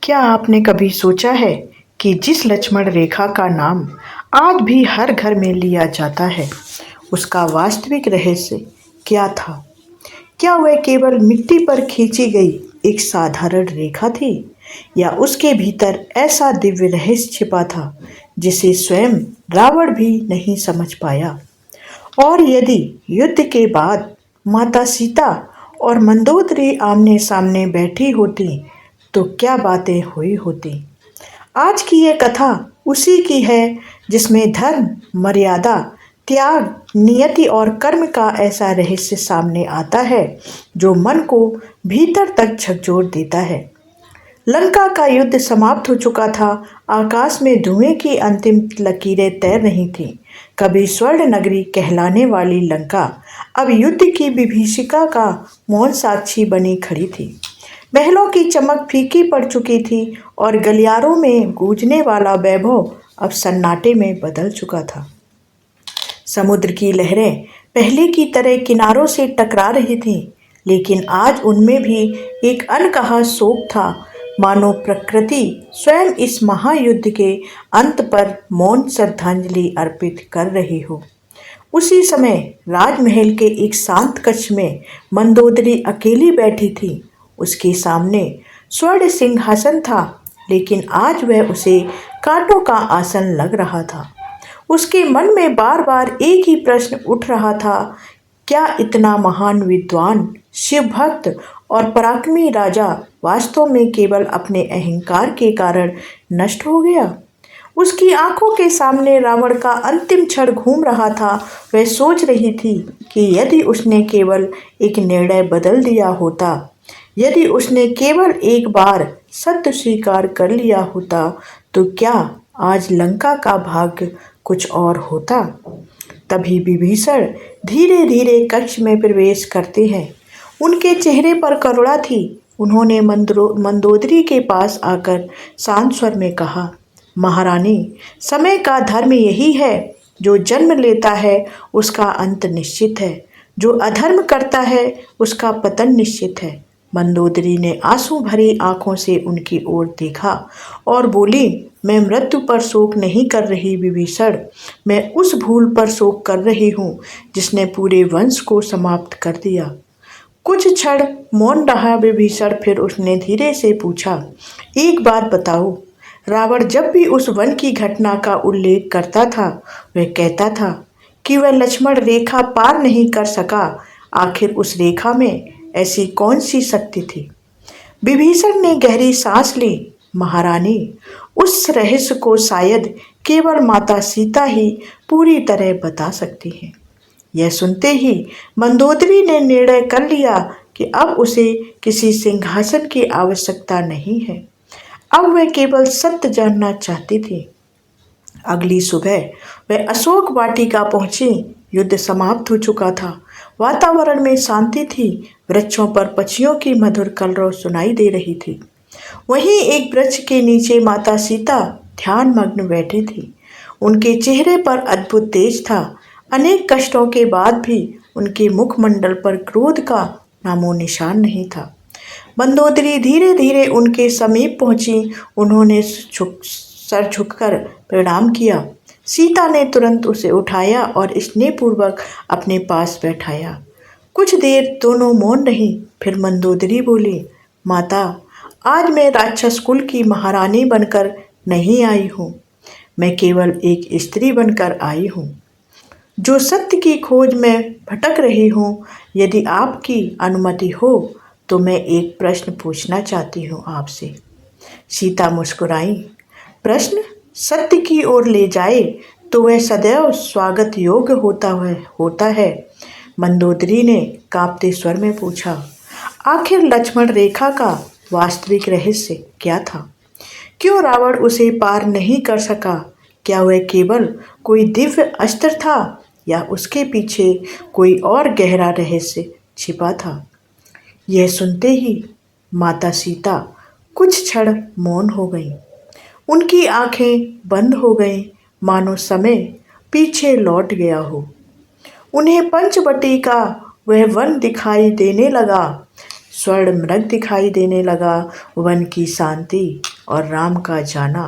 क्या आपने कभी सोचा है कि जिस लक्ष्मण रेखा का नाम आज भी हर घर में लिया जाता है, उसका वास्तविक रहस्य क्या था? क्या वह केवल मिट्टी पर खींची गई एक साधारण रेखा थी, या उसके भीतर ऐसा दिव्य रहस्य छिपा था जिसे स्वयं रावण भी नहीं समझ पाया? और यदि युद्ध के बाद माता सीता और मंदोदरी आमने सामने बैठी होती, तो क्या बातें हुई होती? आज की ये कथा उसी की है, जिसमें धर्म, मर्यादा, त्याग, नियति और कर्म का ऐसा रहस्य सामने आता है जो मन को भीतर तक झकझोर देता है। लंका का युद्ध समाप्त हो चुका था। आकाश में धुएं की अंतिम लकीरें तैर रही थीं। कभी स्वर्ण नगरी कहलाने वाली लंका अब युद्ध की विभीषिका का मौन साक्षी बनी खड़ी थी। महलों की चमक फीकी पड़ चुकी थी और गलियारों में गूंजने वाला वैभव अब सन्नाटे में बदल चुका था। समुद्र की लहरें पहले की तरह किनारों से टकरा रही थीं, लेकिन आज उनमें भी एक अनकहा शोक था, मानो प्रकृति स्वयं इस महायुद्ध के अंत पर मौन श्रद्धांजलि अर्पित कर रही हो। उसी समय राजमहल के एक शांत कक्ष में मंदोदरी अकेली बैठी थी। उसके सामने स्वर्ण सिंहासन था, लेकिन आज वह उसे कांटों का आसन लग रहा था। उसके मन में बार बार एक ही प्रश्न उठ रहा था, क्या इतना महान विद्वान, शिव भक्त और पराक्रमी राजा वास्तव में केवल अपने अहंकार के कारण नष्ट हो गया? उसकी आंखों के सामने रावण का अंतिम क्षण घूम रहा था। वह सोच रही थी कि यदि उसने केवल एक निर्णय बदल दिया होता, यदि उसने केवल एक बार सत्य स्वीकार कर लिया होता, तो क्या आज लंका का भाग्य कुछ और होता? तभी विभीषण धीरे धीरे कक्ष में प्रवेश करते हैं। उनके चेहरे पर करुणा थी। उन्होंने मंदोदरी के पास आकर शांत स्वर में कहा, महारानी, समय का धर्म यही है, जो जन्म लेता है उसका अंत निश्चित है, जो अधर्म करता है उसका पतन निश्चित है। मंदोदरी ने आंसू भरी आंखों से उनकी ओर देखा और बोली, मैं मृत्यु पर शोक नहीं कर रही विभीषण, मैं उस भूल पर शोक कर रही हूँ जिसने पूरे वंश को समाप्त कर दिया। कुछ क्षण मौन रहा विभीषण, फिर उसने धीरे से पूछा, एक बात बताओ, रावण जब भी उस वन की घटना का उल्लेख करता था, वह कहता था कि वह लक्ष्मण रेखा पार नहीं कर सका। आखिर उस रेखा में ऐसी कौन सी शक्ति थी? विभीषण ने गहरी सांस ली। महारानी, उस रहस्य को शायद केवल माता सीता ही पूरी तरह बता सकती हैं। यह सुनते ही मंदोदरी ने निर्णय कर लिया कि अब उसे किसी सिंहासन की आवश्यकता नहीं है। अब वह केवल सत्य जानना चाहती थी। अगली सुबह वह अशोक वाटिका पहुंची। युद्ध समाप्त हो चुका था। वातावरण में शांति थी। वृक्षों पर पक्षियों की मधुर कलरव सुनाई दे रही थी। वहीं एक वृक्ष के नीचे माता सीता ध्यान मग्न बैठी थी। उनके चेहरे पर अद्भुत तेज था। अनेक कष्टों के बाद भी उनके मुखमंडल पर क्रोध का नामो निशान नहीं था। मंदोदरी धीरे धीरे उनके समीप पहुंची। उन्होंने सर झुककर प्रणाम किया। सीता ने तुरंत उसे उठाया और स्नेहपूर्वक अपने पास बैठाया। कुछ देर दोनों मौन रही। फिर मंदोदरी बोली, माता, आज मैं राक्षस कुल की महारानी बनकर नहीं आई हूँ। मैं केवल एक स्त्री बनकर आई हूँ, जो सत्य की खोज में भटक रही हूँ। यदि आपकी अनुमति हो तो मैं एक प्रश्न पूछना चाहती हूँ आपसे। सीता मुस्कुराई। प्रश्न सत्य की ओर ले जाए तो वह सदैव स्वागत योग्य होता है। मंदोदरी ने कांपते स्वर में पूछा, आखिर लक्ष्मण रेखा का वास्तविक रहस्य क्या था? क्यों रावण उसे पार नहीं कर सका? क्या वह केवल कोई दिव्य अस्त्र था, या उसके पीछे कोई और गहरा रहस्य छिपा था? यह सुनते ही माता सीता कुछ क्षण मौन हो गईं। उनकी आंखें बंद हो गईं, मानो समय पीछे लौट गया हो। उन्हें पंचवटी का वह वन दिखाई देने लगा। स्वर्ण मृग दिखाई देने लगा। वन की शांति और राम का जाना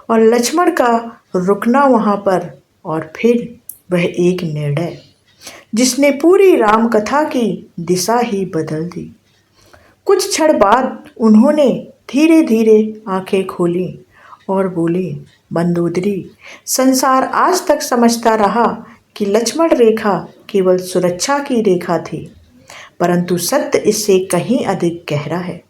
और लक्ष्मण का रुकना वहाँ पर, और फिर वह एक निर्णय जिसने पूरी राम कथा की दिशा ही बदल दी। कुछ क्षण बाद उन्होंने धीरे धीरे आंखें खोली और बोली, मंदोदरी, संसार आज तक समझता रहा कि लक्ष्मण रेखा केवल सुरक्षा की रेखा थी, परंतु सत्य इससे कहीं अधिक गहरा है।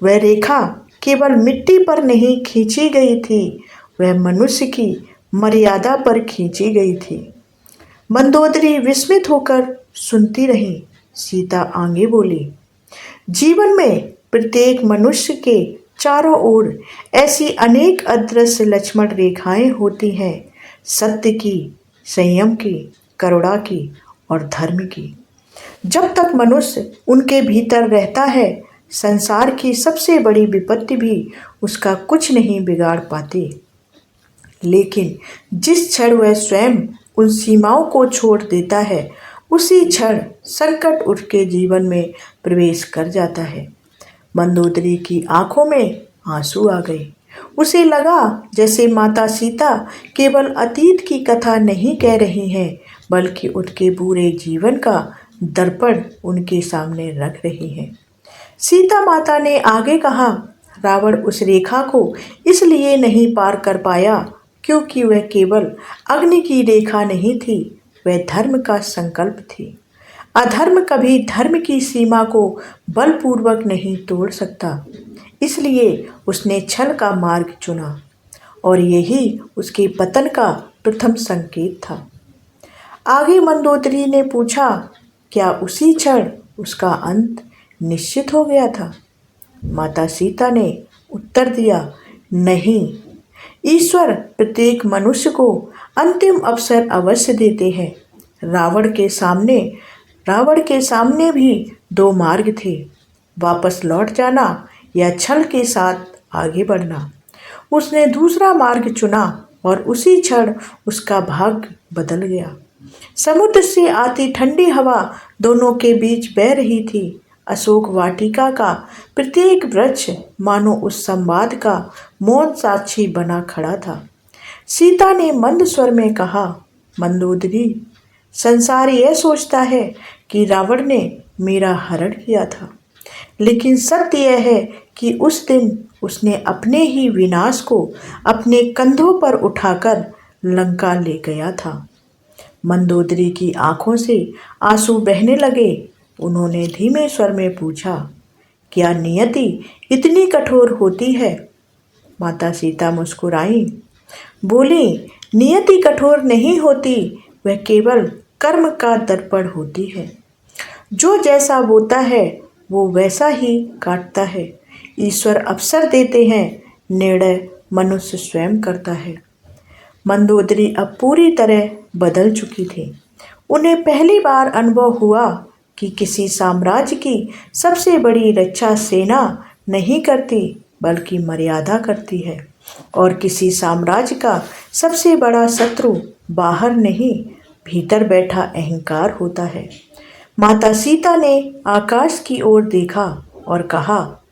वह रेखा केवल मिट्टी पर नहीं खींची गई थी, वह मनुष्य की मर्यादा पर खींची गई थी। मंदोदरी विस्मित होकर सुनती रही। सीता आगे बोली, जीवन में प्रत्येक मनुष्य के चारों ओर ऐसी अनेक अदृश्य लक्ष्मण रेखाएं होती हैं, सत्य की, संयम की, करुणा की और धर्म की। जब तक मनुष्य उनके भीतर रहता है, संसार की सबसे बड़ी विपत्ति भी उसका कुछ नहीं बिगाड़ पाती। लेकिन जिस क्षण वह स्वयं उन सीमाओं को छोड़ देता है, उसी क्षण संकट उसके जीवन में प्रवेश कर जाता है। मंदोदरी की आंखों में आंसू आ गए। उसे लगा जैसे माता सीता केवल अतीत की कथा नहीं कह रही हैं, बल्कि उनके पूरे जीवन का दर्पण उनके सामने रख रही हैं। सीता माता ने आगे कहा, रावण उस रेखा को इसलिए नहीं पार कर पाया क्योंकि वह केवल अग्नि की रेखा नहीं थी, वह धर्म का संकल्प थी। अधर्म कभी धर्म की सीमा को बलपूर्वक नहीं तोड़ सकता, इसलिए उसने छल का मार्ग चुना और यही उसके पतन का प्रथम संकेत था। आगे मंदोदरी ने पूछा, क्या उसी क्षण उसका अंत निश्चित हो गया था? माता सीता ने उत्तर दिया, नहीं, ईश्वर प्रत्येक मनुष्य को अंतिम अवसर अवश्य देते हैं। रावण के सामने भी दो मार्ग थे, वापस लौट जाना या छल के साथ आगे बढ़ना। उसने दूसरा मार्ग चुना और उसी क्षण उसका भाग्य बदल गया। समुद्र से आती ठंडी हवा दोनों के बीच बह रही थी। अशोक वाटिका का प्रत्येक वृक्ष मानो उस संवाद का मौन साक्षी बना खड़ा था। सीता ने मंद स्वर में कहा, मंदोदरी, संसार यह सोचता है कि रावण ने मेरा हरण किया था, लेकिन सत्य यह है कि उस दिन उसने अपने ही विनाश को अपने कंधों पर उठाकर लंका ले गया था। मंदोदरी की आंखों से आंसू बहने लगे। उन्होंने धीमे स्वर में पूछा, क्या नियति इतनी कठोर होती है? माता सीता मुस्कुराई, बोली, नियति कठोर नहीं होती, वह केवल कर्म का दर्पण होती है। जो जैसा बोता है वो वैसा ही काटता है। ईश्वर अवसर देते हैं, निर्णय मनुष्य स्वयं करता है। मंदोदरी अब पूरी तरह बदल चुकी थी। उन्हें पहली बार अनुभव हुआ कि किसी साम्राज्य की सबसे बड़ी रक्षा सेना नहीं करती, बल्कि मर्यादा करती है, और किसी साम्राज्य का सबसे बड़ा शत्रु बाहर नहीं, भीतर बैठा अहंकार होता है। माता सीता ने आकाश की ओर देखा और कहा,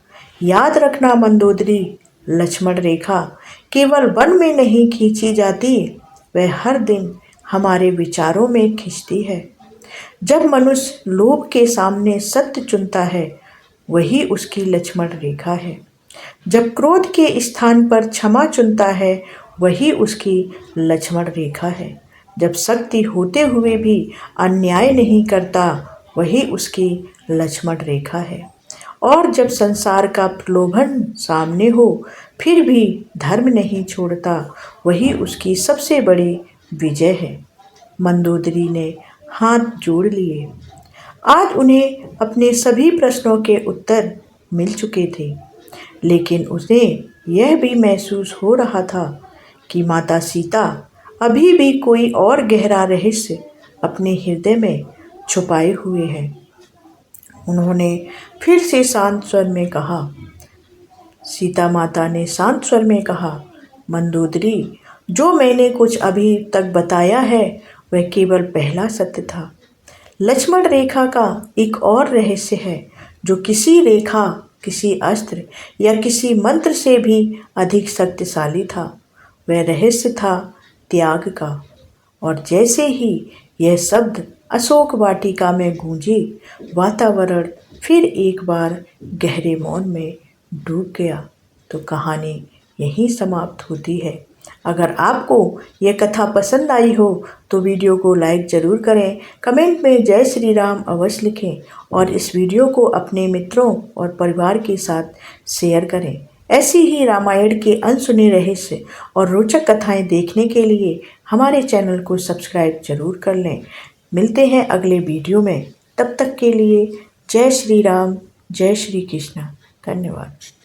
याद रखना मंदोदरी, लक्ष्मण रेखा केवल वन में नहीं खींची जाती, वह हर दिन हमारे विचारों में खिंचती है। जब मनुष्य लोभ के सामने सत्य चुनता है, वही उसकी लक्ष्मण रेखा है। जब क्रोध के स्थान पर क्षमा चुनता है, वही उसकी लक्ष्मण रेखा है। जब शक्ति होते हुए भी अन्याय नहीं करता, वही उसकी लक्ष्मण रेखा है। और जब संसार का प्रलोभन सामने हो फिर भी धर्म नहीं छोड़ता, वही उसकी सबसे बड़ी विजय है। मंदोदरी ने हाथ जोड़ लिए। आज उन्हें अपने सभी प्रश्नों के उत्तर मिल चुके थे, लेकिन उन्हें यह भी महसूस हो रहा था कि माता सीता अभी भी कोई और गहरा रहस्य अपने हृदय में छुपाए हुए हैं। उन्होंने फिर से शांत स्वर में कहा, सीता माता ने शांत स्वर में कहा, मंदोदरी, जो मैंने कुछ अभी तक बताया है वह केवल पहला सत्य था। लक्ष्मण रेखा का एक और रहस्य है जो किसी रेखा किसी अस्त्र या किसी मंत्र से भी अधिक शक्तिशाली था। वह रहस्य था त्याग का। और जैसे ही यह शब्द अशोक वाटिका में गूंजी, वातावरण फिर एक बार गहरे मौन में डूब गया। तो कहानी यहीं समाप्त होती है। अगर आपको यह कथा पसंद आई हो तो वीडियो को लाइक ज़रूर करें, कमेंट में जय श्री राम अवश्य लिखें और इस वीडियो को अपने मित्रों और परिवार के साथ शेयर करें। ऐसी ही रामायण के अनसुने रहस्य और रोचक कथाएं देखने के लिए हमारे चैनल को सब्सक्राइब जरूर कर लें। मिलते हैं अगले वीडियो में। तब तक के लिए जय श्री राम, जय श्री कृष्ण। धन्यवाद।